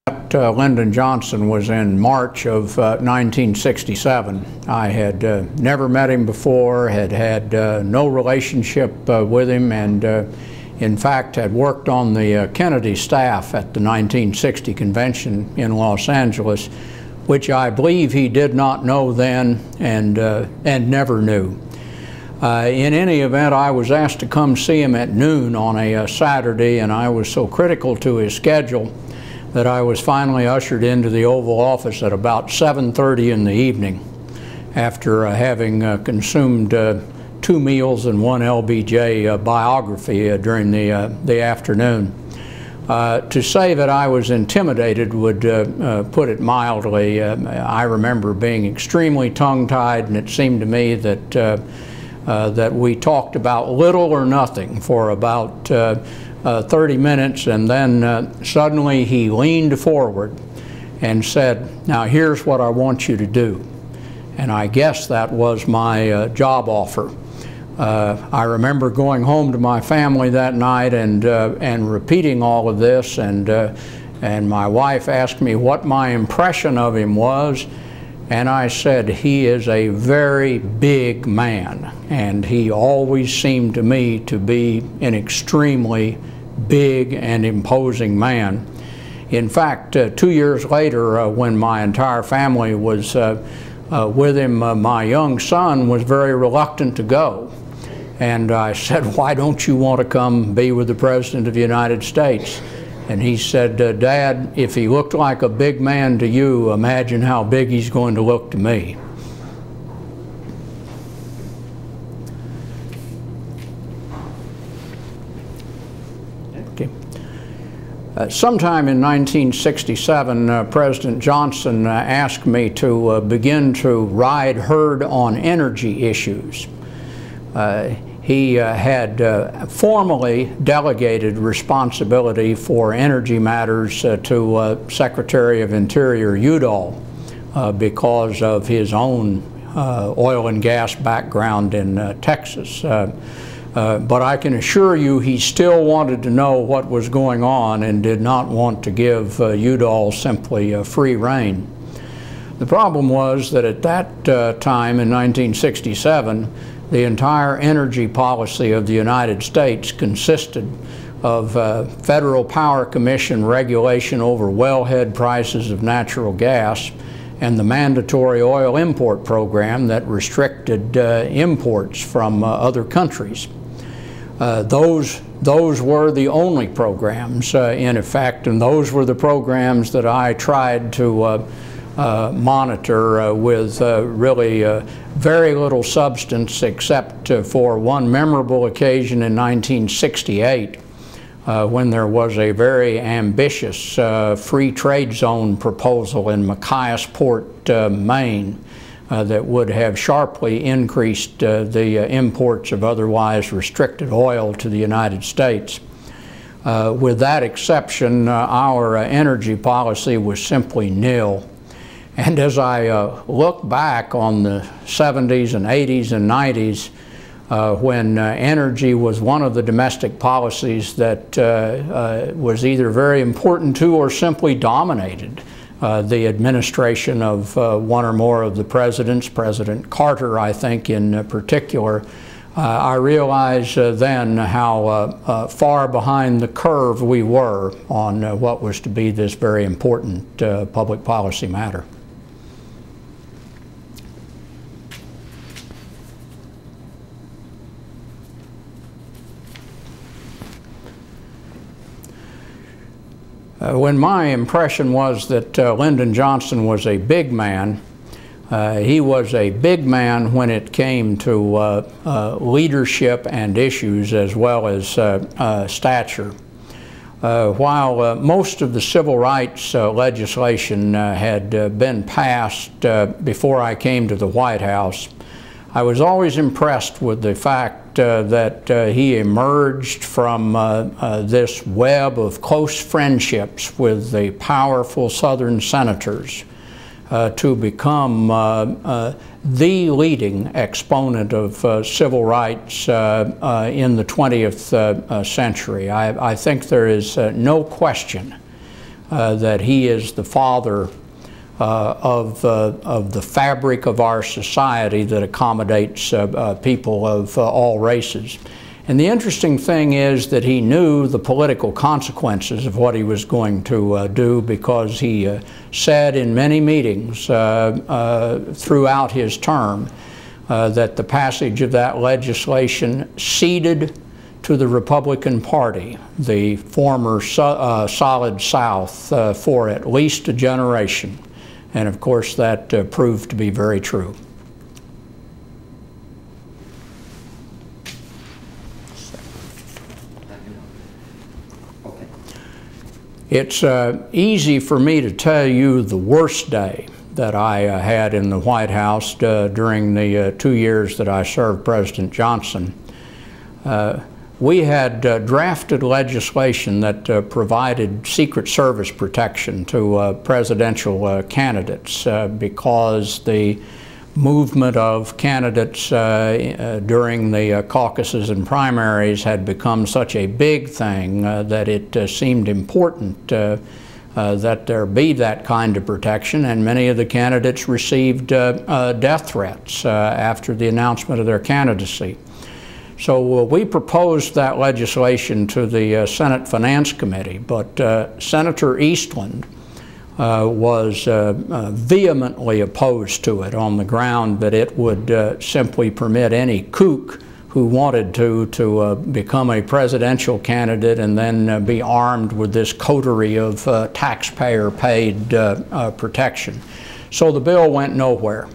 Lyndon Johnson was in March of 1967. I had never met him before, had no relationship with him, and in fact had worked on the Kennedy staff at the 1960 convention in Los Angeles, which I believe he did not know then and never knew. In any event, I was asked to come see him at noon on a Saturday, and I was so critical to his schedule that I was finally ushered into the Oval Office at about 7:30 in the evening after having consumed 2 meals and 1 LBJ biography during the afternoon. To say that I was intimidated would put it mildly. I remember being extremely tongue-tied, and it seemed to me that that we talked about little or nothing for about 30 minutes, and then suddenly he leaned forward and said, "Now here's what I want you to do." And I guess that was my job offer. I remember going home to my family that night and repeating all of this, and my wife asked me what my impression of him was, and I said, "He is a very big man," and he always seemed to me to be an extremely big and imposing man. In fact, 2 years later, when my entire family was with him, my young son was very reluctant to go. And I said, "Why don't you want to come be with the President of the United States?" And he said, "Dad, if he looked like a big man to you, imagine how big he's going to look to me." Okay. Sometime in 1967, President Johnson asked me to begin to ride herd on energy issues. He had formally delegated responsibility for energy matters to Secretary of Interior Udall because of his own oil and gas background in Texas. But I can assure you he still wanted to know what was going on and did not want to give Udall simply free rein. The problem was that at that time in 1967, the entire energy policy of the United States consisted of Federal Power Commission regulation over wellhead prices of natural gas and the mandatory oil import program that restricted imports from other countries. Those were the only programs in effect, and those were the programs that I tried to monitor with really very little substance, except for one memorable occasion in 1968 when there was a very ambitious free trade zone proposal in Machiasport, Maine, that would have sharply increased the imports of otherwise restricted oil to the United States. With that exception, our energy policy was simply nil. And as I look back on the 70s and 80s and 90s, when energy was one of the domestic policies that was either very important to or simply dominated the administration of one or more of the presidents, President Carter, I think, in particular, I realized then how far behind the curve we were on what was to be this very important public policy matter. When my impression was that Lyndon Johnson was a big man, he was a big man when it came to leadership and issues as well as stature. While most of the civil rights legislation had been passed before I came to the White House, I was always impressed with the fact that he emerged from this web of close friendships with the powerful Southern senators to become the leading exponent of civil rights in the 20th century. I think there is no question that he is the father of the fabric of our society that accommodates people of all races. And the interesting thing is that he knew the political consequences of what he was going to do, because he said in many meetings throughout his term that the passage of that legislation ceded to the Republican Party the former Solid South for at least a generation. And of course that proved to be very true. It's easy for me to tell you the worst day that I had in the White House during the 2 years that I served President Johnson. We had drafted legislation that provided Secret Service protection to presidential candidates because the movement of candidates during the caucuses and primaries had become such a big thing that it seemed important that there be that kind of protection, and many of the candidates received death threats after the announcement of their candidacy. So we proposed that legislation to the Senate Finance Committee, but Senator Eastland was vehemently opposed to it on the ground that it would simply permit any kook who wanted to become a presidential candidate and then be armed with this coterie of taxpayer-paid protection. So the bill went nowhere.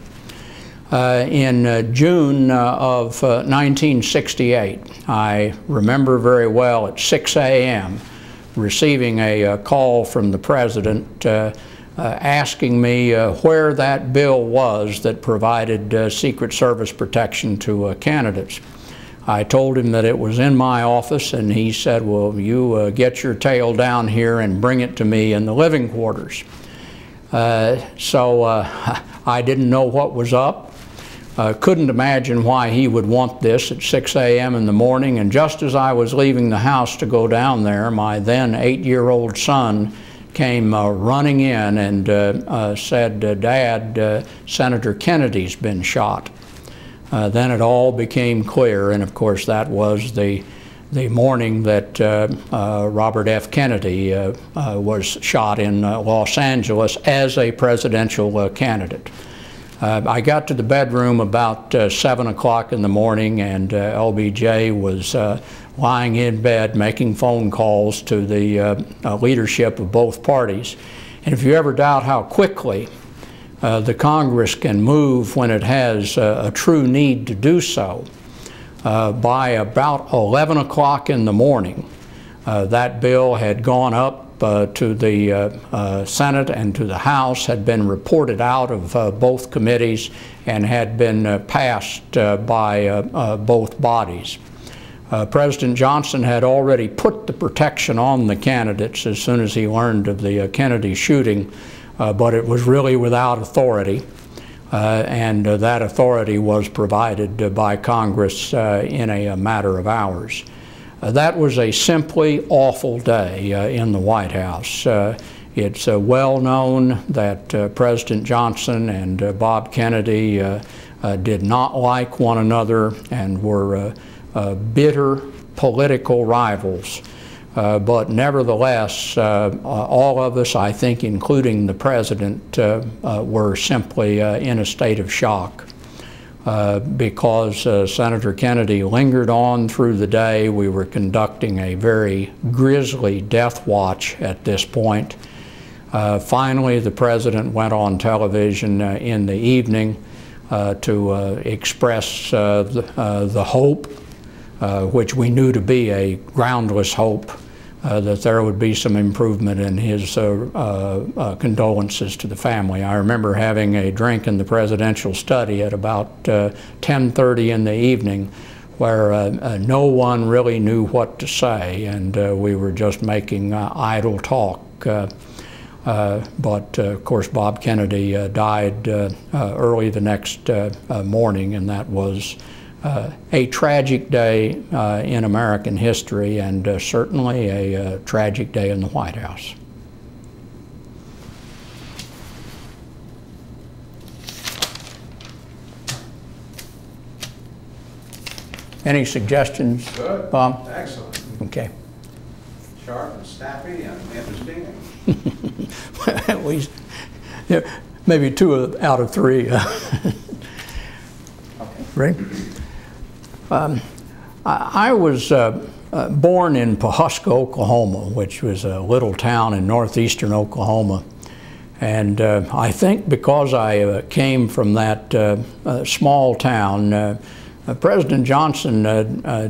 In June of 1968, I remember very well at 6 a.m. receiving a call from the President asking me where that bill was that provided Secret Service protection to candidates. I told him that it was in my office, and he said, well, you get your tail down here and bring it to me in the living quarters. So I didn't know what was up. Couldn't imagine why he would want this at 6 a.m. in the morning, and just as I was leaving the house to go down there, my then 8-year-old son came running in and said, Dad, Senator Kennedy's been shot. Then it all became clear, and of course that was the morning that Robert F. Kennedy was shot in Los Angeles as a presidential candidate. I got to the bedroom about 7 o'clock in the morning, and LBJ was lying in bed making phone calls to the leadership of both parties. And if you ever doubt how quickly the Congress can move when it has a true need to do so, by about 11 o'clock in the morning, that bill had gone up to the Senate and to the House, had been reported out of both committees, and had been passed by both bodies. President Johnson had already put the protection on the candidates as soon as he learned of the Kennedy shooting, but it was really without authority, and that authority was provided by Congress in a matter of hours. That was a simply awful day in the White House. It's well known that President Johnson and Bob Kennedy did not like one another and were bitter political rivals. But nevertheless, all of us, I think, including the President, were simply in a state of shock. Because Senator Kennedy lingered on through the day. We were conducting a very grisly death watch at this point. Finally, the President went on television in the evening to express the hope, which we knew to be a groundless hope, that there would be some improvement in his condolences to the family. I remember having a drink in the presidential study at about 10:30 in the evening, where no one really knew what to say, and we were just making idle talk. But of course Bob Kennedy died early the next morning, and that was a tragic day in American history, and certainly a tragic day in the White House. Any suggestions, Good. Bob? Excellent. Okay. Sharp and snappy and interesting. At least, yeah, maybe 2 out of 3. Okay. Right? I was born in Pawhuska, Oklahoma, which was a little town in northeastern Oklahoma. And I think because I came from that small town, President Johnson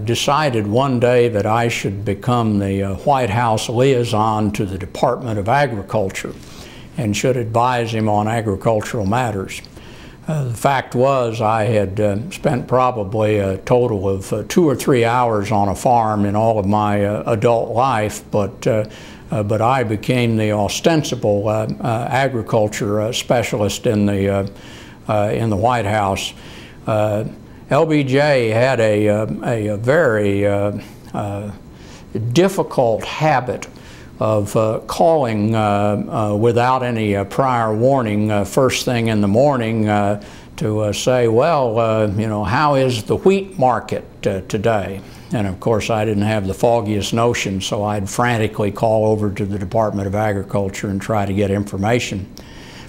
decided one day that I should become the White House liaison to the Department of Agriculture and should advise him on agricultural matters. The fact was I had spent probably a total of 2 or 3 hours on a farm in all of my adult life, but I became the ostensible agriculture specialist in the White House. LBJ had a very difficult habit of calling without any prior warning first thing in the morning to say, well, you know, how is the wheat market today? And of course I didn't have the foggiest notion, so I'd frantically call over to the Department of Agriculture and try to get information.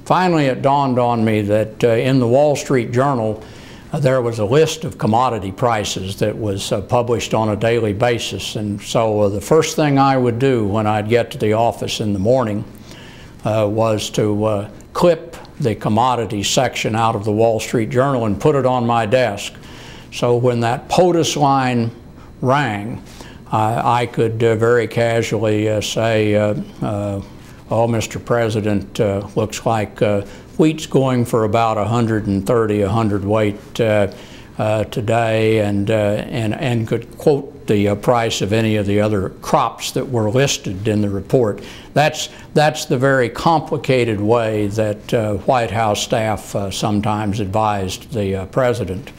Finally it dawned on me that in the Wall Street Journal there was a list of commodity prices that was published on a daily basis, and so the first thing I would do when I'd get to the office in the morning was to clip the commodity section out of the Wall Street Journal and put it on my desk. So when that POTUS line rang, I could very casually say, oh, Mr. President, looks like wheat's going for about 130 a hundredweight today, and could quote the price of any of the other crops that were listed in the report. That's the very complicated way that White House staff sometimes advised the President.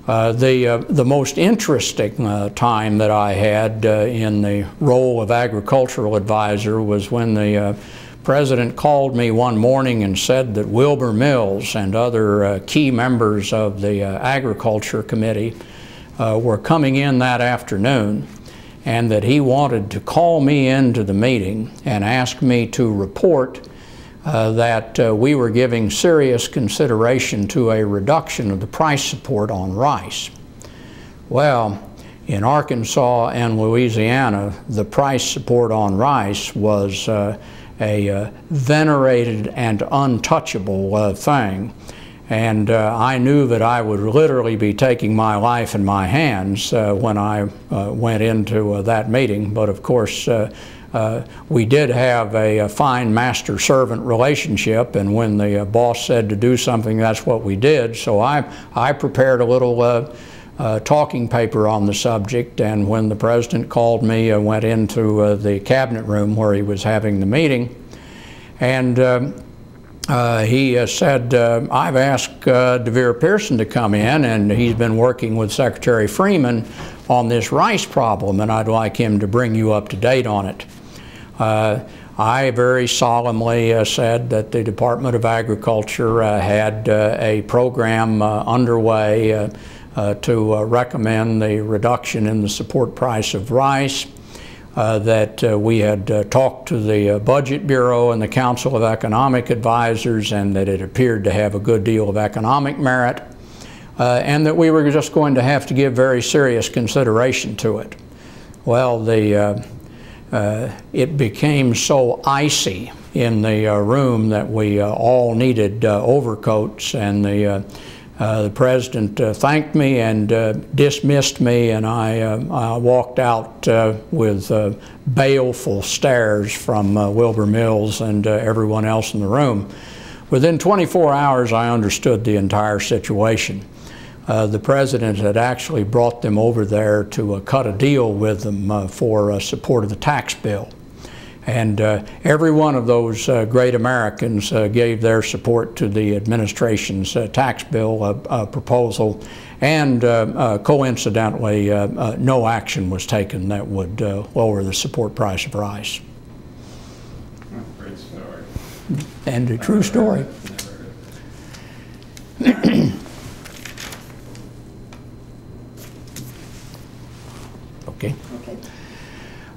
The most interesting time that I had in the role of agricultural advisor was when the President called me one morning and said that Wilbur Mills and other key members of the Agriculture Committee were coming in that afternoon, and that he wanted to call me into the meeting and ask me to report that we were giving serious consideration to a reduction of the price support on rice. Well, in Arkansas and Louisiana, the price support on rice was a venerated and untouchable thing. And I knew that I would literally be taking my life in my hands when I went into that meeting. But of course, we did have a fine master-servant relationship, and when the boss said to do something, that's what we did. So I prepared a little talking paper on the subject, and when the President called me, I went into the cabinet room where he was having the meeting, and he said, I've asked DeVier Pierson to come in, and he's been working with Secretary Freeman on this rice problem, and I'd like him to bring you up to date on it. I very solemnly said that the Department of Agriculture had a program underway to recommend the reduction in the support price of rice, that we had talked to the Budget Bureau and the Council of Economic Advisors, and that it appeared to have a good deal of economic merit, and that we were just going to have to give very serious consideration to it. Well, it became so icy in the room that we all needed overcoats, and the President thanked me and dismissed me, and I walked out with baleful stares from Wilbur Mills and everyone else in the room. Within 24 hours, I understood the entire situation. The President had actually brought them over there to cut a deal with them for support of the tax bill. And every one of those great Americans gave their support to the administration's tax bill proposal, and coincidentally, no action was taken that would lower the support price of rice. Great story. And a true story.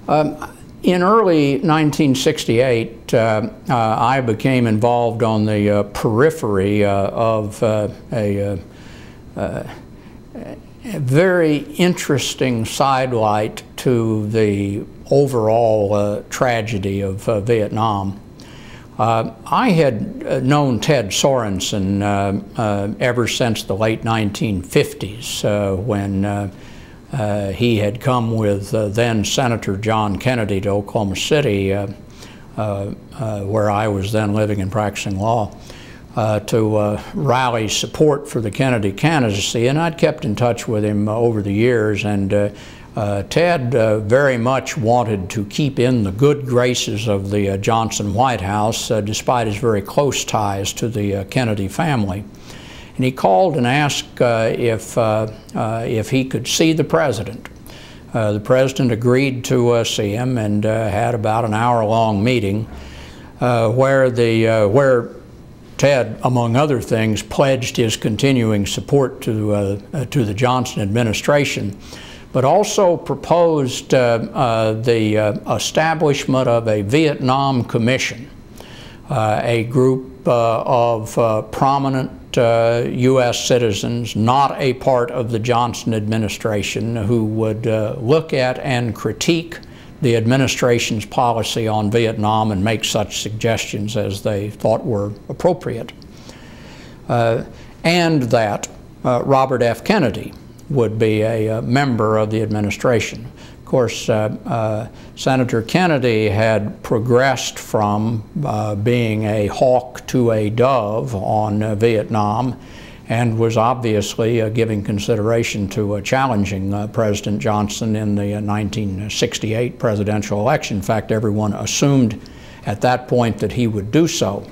In early 1968, I became involved on the periphery of a very interesting sidelight to the overall tragedy of Vietnam. I had known Ted Sorensen ever since the late 1950s when he had come with then Senator John Kennedy to Oklahoma City, where I was then living and practicing law, to rally support for the Kennedy candidacy, and I'd kept in touch with him over the years, and Ted very much wanted to keep in the good graces of the Johnson White House, despite his very close ties to the Kennedy family. And he called and asked if he could see the president. The president agreed to see him, and had about an hour-long meeting where Ted, among other things, pledged his continuing support to the Johnson administration, but also proposed the establishment of a Vietnam Commission, a group of prominent U.S. citizens, not a part of the Johnson administration, who would look at and critique the administration's policy on Vietnam and make such suggestions as they thought were appropriate. And that Robert F. Kennedy would be a member of the administration. Of course, Senator Kennedy had progressed from being a hawk to a dove on Vietnam, and was obviously giving consideration to challenging President Johnson in the 1968 presidential election. In fact, everyone assumed at that point that he would do so.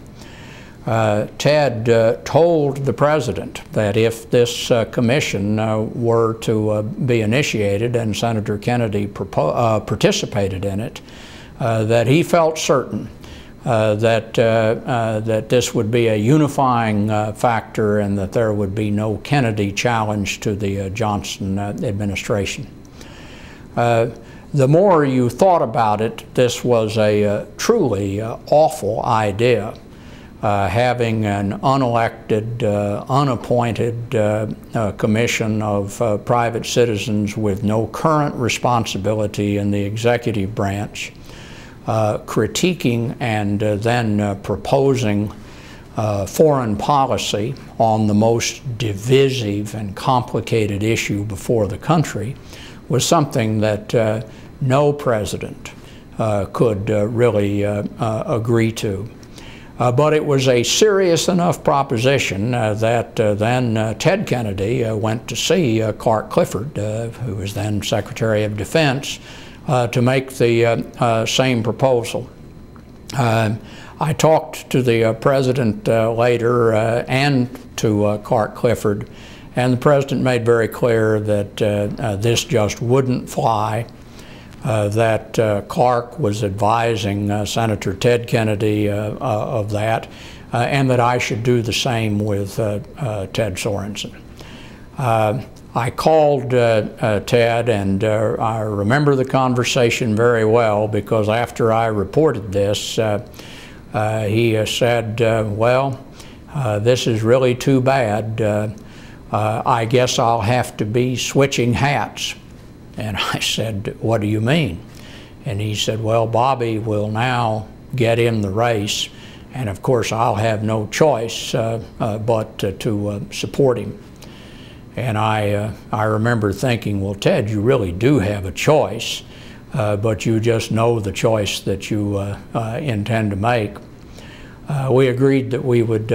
Ted told the president that if this commission were to be initiated and Senator Kennedy participated in it, that he felt certain that this would be a unifying factor, and that there would be no Kennedy challenge to the Johnson administration. The more you thought about it, this was a truly awful idea. Having an unelected, unappointed commission of private citizens with no current responsibility in the executive branch, critiquing and then proposing foreign policy on the most divisive and complicated issue before the country, was something that no president could really agree to. But it was a serious enough proposition that then Ted Kennedy went to see Clark Clifford, who was then Secretary of Defense, to make the same proposal. I talked to the president later and to Clark Clifford, and the president made very clear that this just wouldn't fly, that Clark was advising Senator Ted Kennedy of that, and that I should do the same with Ted Sorensen. I called Ted, and I remember the conversation very well, because after I reported this, he said, well, this is really too bad. I guess I'll have to be switching hats. And I said, what do you mean? And he said, well, Bobby will now get in the race, and of course I'll have no choice but to support him. And I remember thinking, well, Ted, you really do have a choice, but you just know the choice that you intend to make. We agreed that we would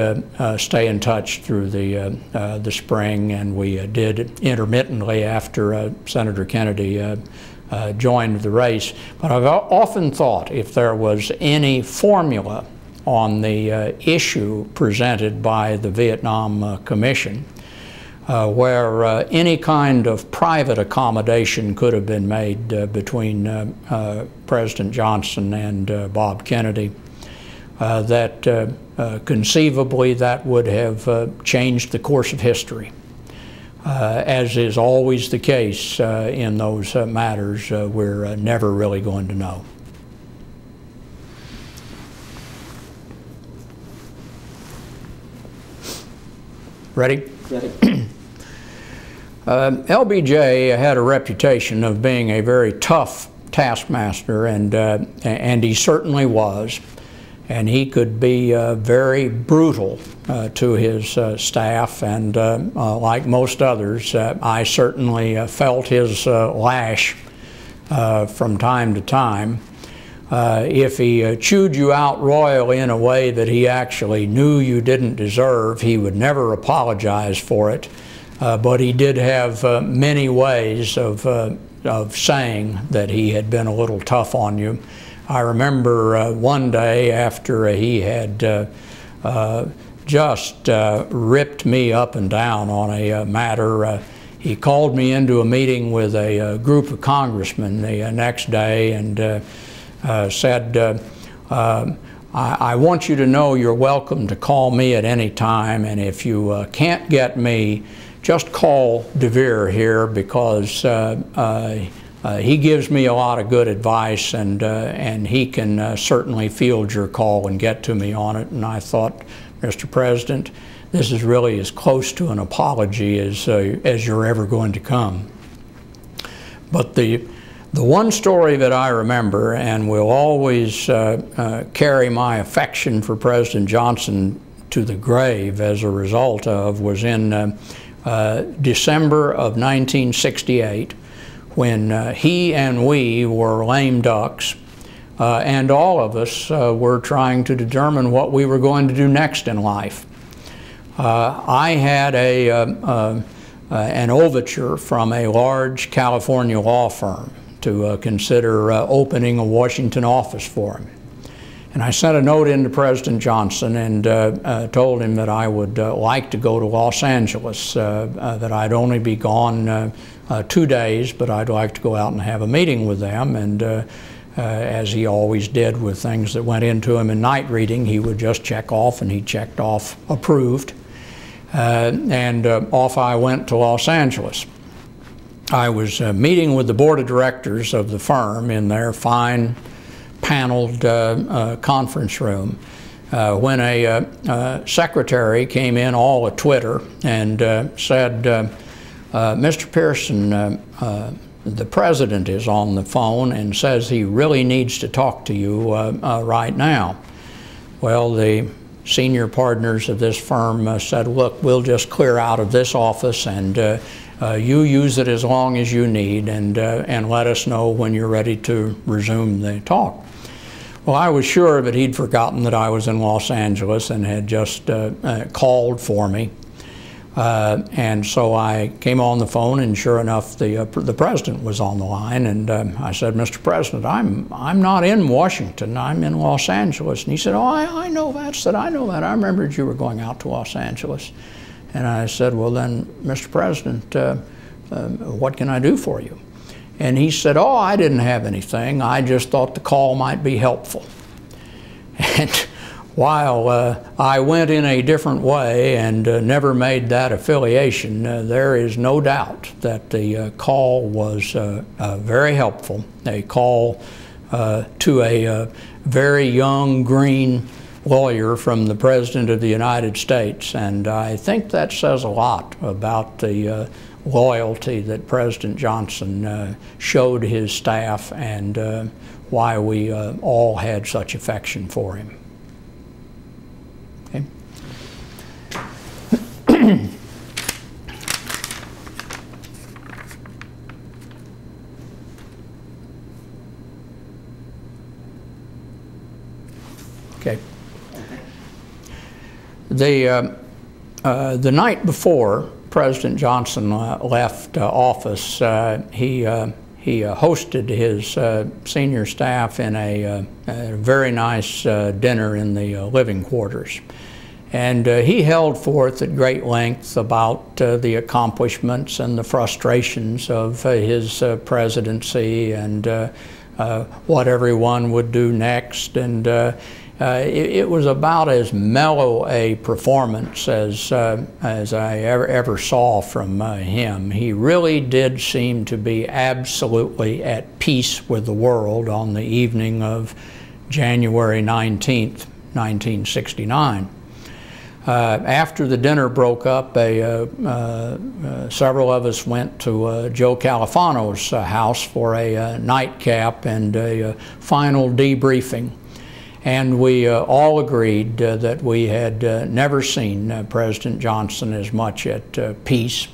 stay in touch through the spring, and we did intermittently after Senator Kennedy joined the race. But I've often thought if there was any formula on the issue presented by the Vietnam Commission, where any kind of private accommodation could have been made between President Johnson and Bob Kennedy, that conceivably that would have changed the course of history. as is always the case in those matters, we're never really going to know. Ready? Ready. LBJ had a reputation of being a very tough taskmaster, and he certainly was. And he could be very brutal to his staff, and like most others, I certainly felt his lash from time to time. If he chewed you out royally in a way that he actually knew you didn't deserve, he would never apologize for it. But he did have many ways of saying that he had been a little tough on you. I remember one day after he had just ripped me up and down on a matter, he called me into a meeting with a group of congressmen the next day and said, I want you to know you're welcome to call me at any time, and if you can't get me, just call DeVier here, because he gives me a lot of good advice, and he can certainly field your call and get to me on it. And I thought, Mr. President, this is really as close to an apology as you're ever going to come. But the one story that I remember and will always carry my affection for President Johnson to the grave as a result of was in December of 1968, when he and we were lame ducks, and all of us were trying to determine what we were going to do next in life. I had an overture from a large California law firm to consider opening a Washington office for him. And I sent a note in to President Johnson and told him that I would like to go to Los Angeles, that I'd only be gone 2 days, but I'd like to go out and have a meeting with them. And as he always did with things that went into him in night reading, he would just check off, and he checked off approved. And off I went to Los Angeles. I was meeting with the board of directors of the firm in their fine paneled conference room when a secretary came in all a twitter and said, Mr. Pearson, the president is on the phone and says he really needs to talk to you right now. Well, the senior partners of this firm said, look, we'll just clear out of this office, and you use it as long as you need, and let us know when you're ready to resume the talk. Well, I was sure that he'd forgotten that I was in Los Angeles and had just called for me. And so I came on the phone, and sure enough, the president was on the line, and I said, Mr. President, I'm not in Washington, I'm in Los Angeles. And he said, oh, I know that. Said, I know that. I remembered you were going out to Los Angeles. And I said, well then, Mr. President, what can I do for you? And he said, oh, I didn't have anything. I just thought the call might be helpful. And while I went in a different way and never made that affiliation, there is no doubt that the call was very helpful. A call to a very young, green lawyer from the President of the United States. And I think that says a lot about the loyalty that President Johnson showed his staff, and why we all had such affection for him. Okay. Okay. The night before President Johnson left office, he hosted his senior staff in a very nice dinner in the living quarters. And he held forth at great length about the accomplishments and the frustrations of his presidency, and what everyone would do next. And it was about as mellow a performance as I ever saw from him. He really did seem to be absolutely at peace with the world on the evening of January 19th, 1969. After the dinner broke up, several of us went to Joe Califano's house for a nightcap and a final debriefing. And we all agreed that we had never seen President Johnson as much at peace,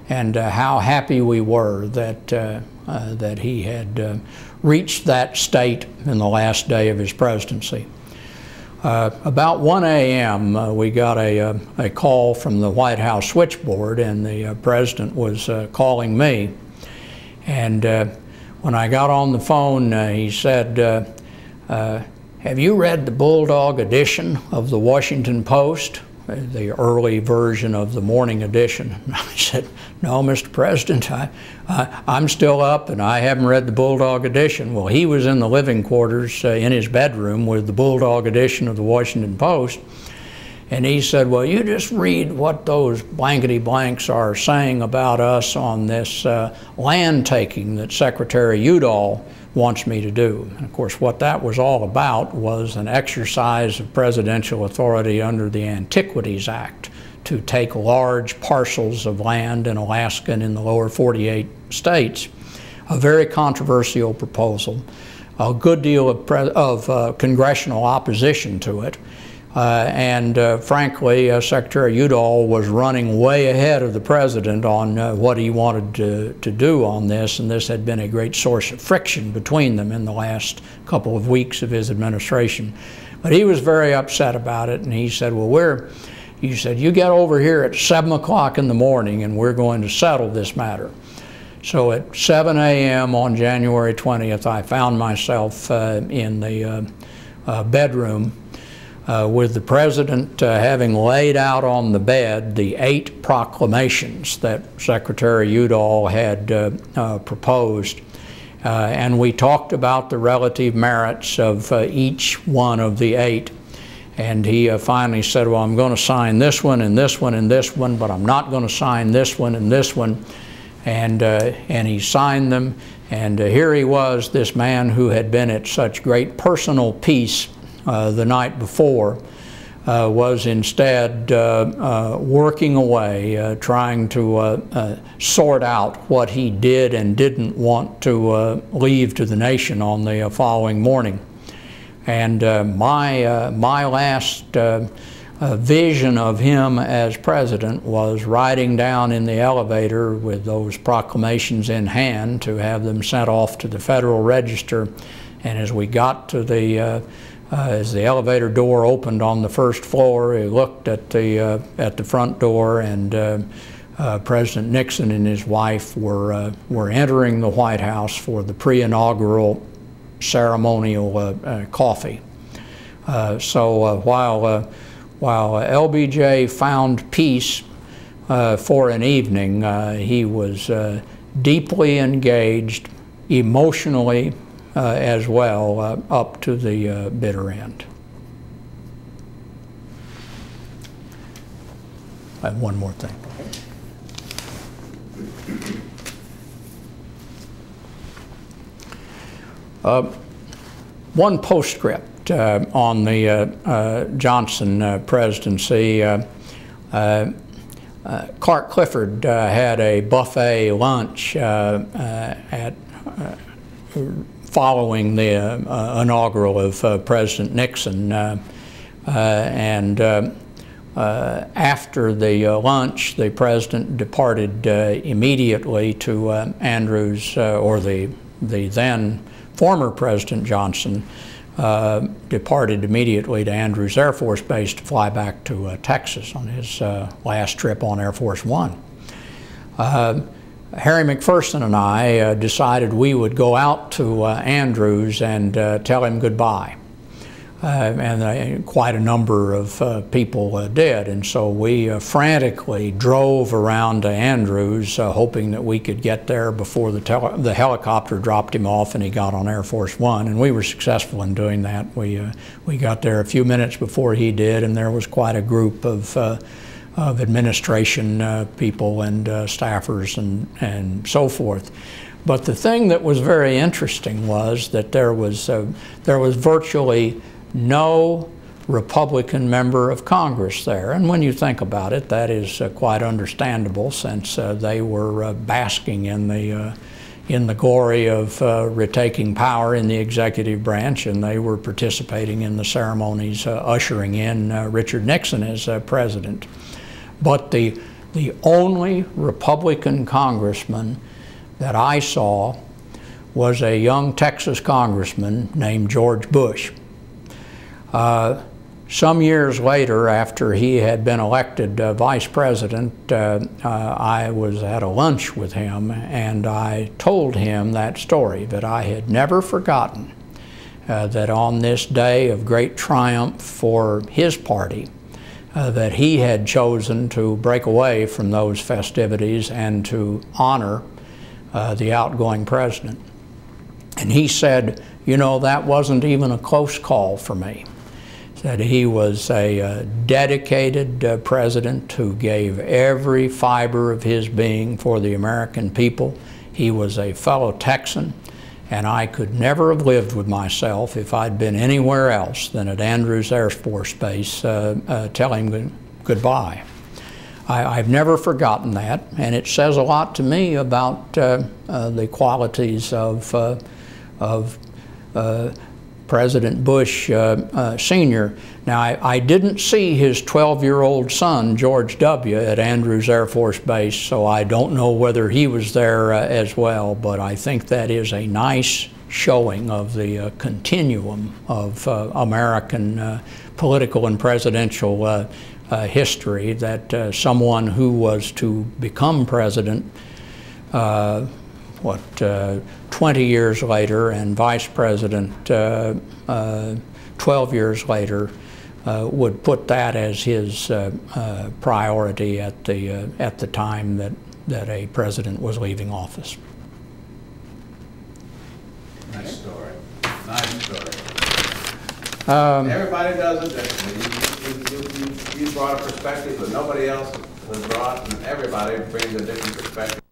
and how happy we were that he had reached that state in the last day of his presidency. About 1 a.m. We got a call from the White House switchboard, and the president was calling me. And when I got on the phone, he said, "Have you read the Bulldog edition of the Washington Post?" The early version of the morning edition. I said, "No, Mr. President, I'm still up and I haven't read the Bulldog edition." Well, he was in the living quarters in his bedroom with the Bulldog edition of the Washington Post. And he said, "Well, you just read what those blankety blanks are saying about us on this land taking that Secretary Udall wants me to do." And of course, what that was all about was an exercise of presidential authority under the Antiquities Act to take large parcels of land in Alaska and in the lower 48 states. A very controversial proposal, a good deal of congressional opposition to it. Frankly, Secretary Udall was running way ahead of the president on what he wanted to do on this, and this had been a great source of friction between them in the last couple of weeks of his administration. But he was very upset about it, and he said, "Well, he said, you get over here at 7 o'clock in the morning and we're going to settle this matter." So at 7 a.m. on January 20th, I found myself in the bedroom with the president having laid out on the bed the 8 proclamations that Secretary Udall had proposed. And we talked about the relative merits of each one of the 8. And he finally said, "Well, I'm going to sign this one and this one and this one, but I'm not going to sign this one and this one." And he signed them. And here he was, this man who had been at such great personal peace the night before, was instead working away, trying to sort out what he did and didn't want to leave to the nation on the following morning. And my last vision of him as president was riding down in the elevator with those proclamations in hand to have them sent off to the Federal Register. And as we got to as the elevator door opened on the first floor, he looked at the front door, and President Nixon and his wife were entering the White House for the pre-inaugural ceremonial coffee. So while LBJ found peace for an evening, he was deeply engaged emotionally as well, up to the bitter end. I have one more thing. One postscript on the Johnson presidency. Clark Clifford had a buffet lunch following the inaugural of President Nixon, after the lunch, the president departed immediately to Andrews, or the then former President Johnson departed immediately to Andrews Air Force Base to fly back to Texas on his last trip on Air Force One. Harry McPherson and I decided we would go out to Andrews and tell him goodbye. and quite a number of people did. And so we frantically drove around to Andrews, hoping that we could get there before the helicopter dropped him off and he got on Air Force One. And we were successful in doing that. We got there a few minutes before he did, and there was quite a group of administration people and staffers and so forth. But the thing that was very interesting was that there was virtually no Republican member of Congress there. And when you think about it, that is quite understandable, since they were basking in the glory of retaking power in the executive branch, and they were participating in the ceremonies ushering in Richard Nixon as president. But the only Republican congressman that I saw was a young Texas congressman named George Bush. Some years later, after he had been elected vice president, I was at a lunch with him, and I told him that story, that I had never forgotten that on this day of great triumph for his party, that he had chosen to break away from those festivities and to honor the outgoing president. And he said, you know, that wasn't even a close call for me. That he was a dedicated president who gave every fiber of his being for the American people. He was a fellow Texan, and I could never have lived with myself if I'd been anywhere else than at Andrews Air Force Base telling goodbye. I've never forgotten that, and it says a lot to me about the qualities of President Bush Sr. Now, I didn't see his 12-year-old son, George W., at Andrews Air Force Base, so I don't know whether he was there as well, but I think that is a nice showing of the continuum of American political and presidential history, that someone who was to become president 20 years later, and vice president 12 years later, would put that as his priority at the time that a president was leaving office. Nice story. Nice story. Everybody does it differently. You brought a perspective that nobody else has brought, and everybody brings a different perspective.